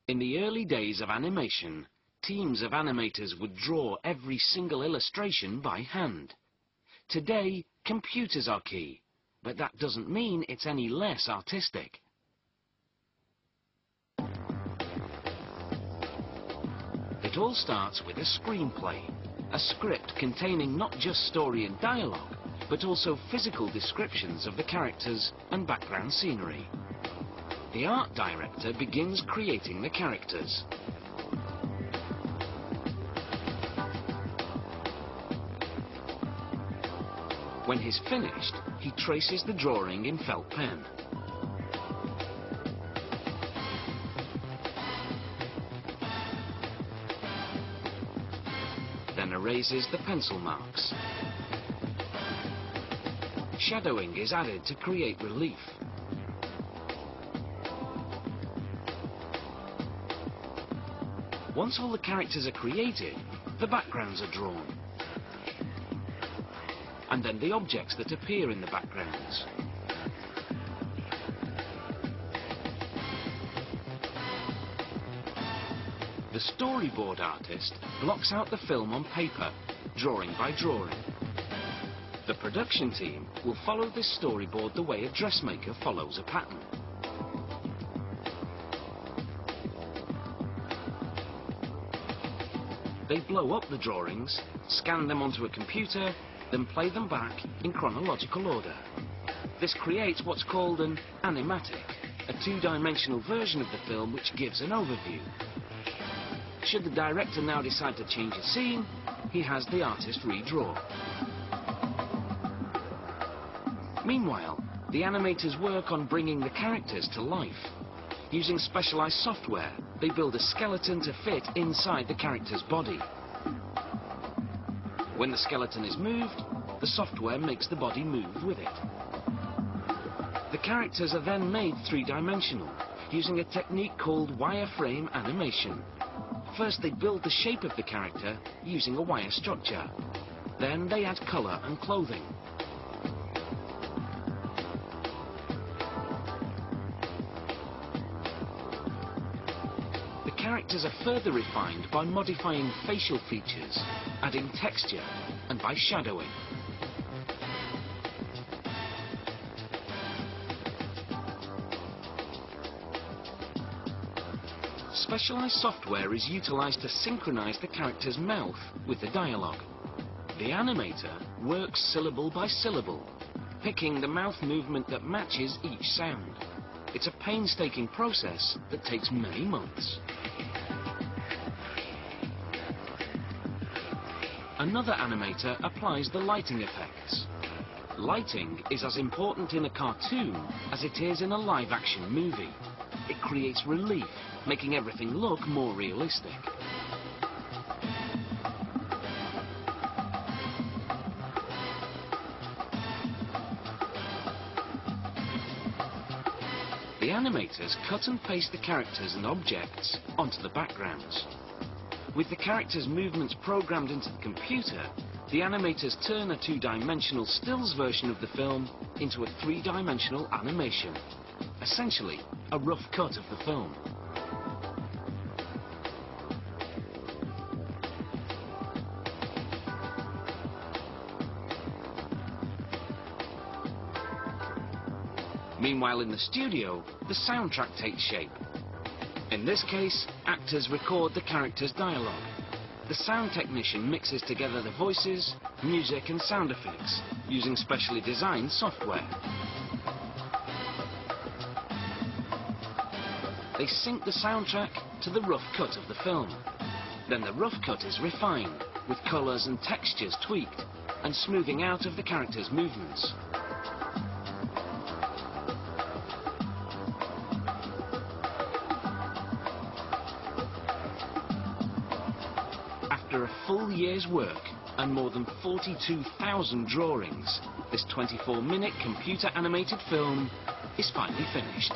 In the early days of animation, teams of animators would draw every single illustration by hand. Today, computers are key, but that doesn't mean it's any less artistic. It all starts with a screenplay, a script containing not just story and dialogue, but also physical descriptions of the characters and background scenery. The art director begins creating the characters. When he's finished, he traces the drawing in felt pen. Then erases the pencil marks. Shadowing is added to create relief. Once all the characters are created, the backgrounds are drawn. And then the objects that appear in the backgrounds. The storyboard artist blocks out the film on paper, drawing by drawing. The production team will follow this storyboard the way a dressmaker follows a pattern. They blow up the drawings, scan them onto a computer, then play them back in chronological order. This creates what's called an animatic, a two-dimensional version of the film which gives an overview. Should the director now decide to change a scene, he has the artist redraw. Meanwhile, the animators work on bringing the characters to life. Using specialized software, they build a skeleton to fit inside the character's body. When the skeleton is moved, the software makes the body move with it. The characters are then made three-dimensional, using a technique called wireframe animation. First, they build the shape of the character using a wire structure. Then they add color and clothing. The characters are further refined by modifying facial features, adding texture, and by shadowing. Specialized software is utilized to synchronize the character's mouth with the dialogue. The animator works syllable by syllable, picking the mouth movement that matches each sound. It's a painstaking process that takes many months. Another animator applies the lighting effects. Lighting is as important in a cartoon as it is in a live-action movie. It creates relief, making everything look more realistic. The animators cut and paste the characters and objects onto the backgrounds. With the characters' movements programmed into the computer, the animators turn a two-dimensional stills version of the film into a three-dimensional animation. Essentially, a rough cut of the film. Meanwhile, in the studio, the soundtrack takes shape. In this case, actors record the characters' dialogue. The sound technician mixes together the voices, music and sound effects using specially designed software. They sync the soundtrack to the rough cut of the film. Then the rough cut is refined, with colors and textures tweaked, and smoothing out of the characters' movements. After a full year's work and more than 42,000 drawings, this 24-minute computer-animated film is finally finished.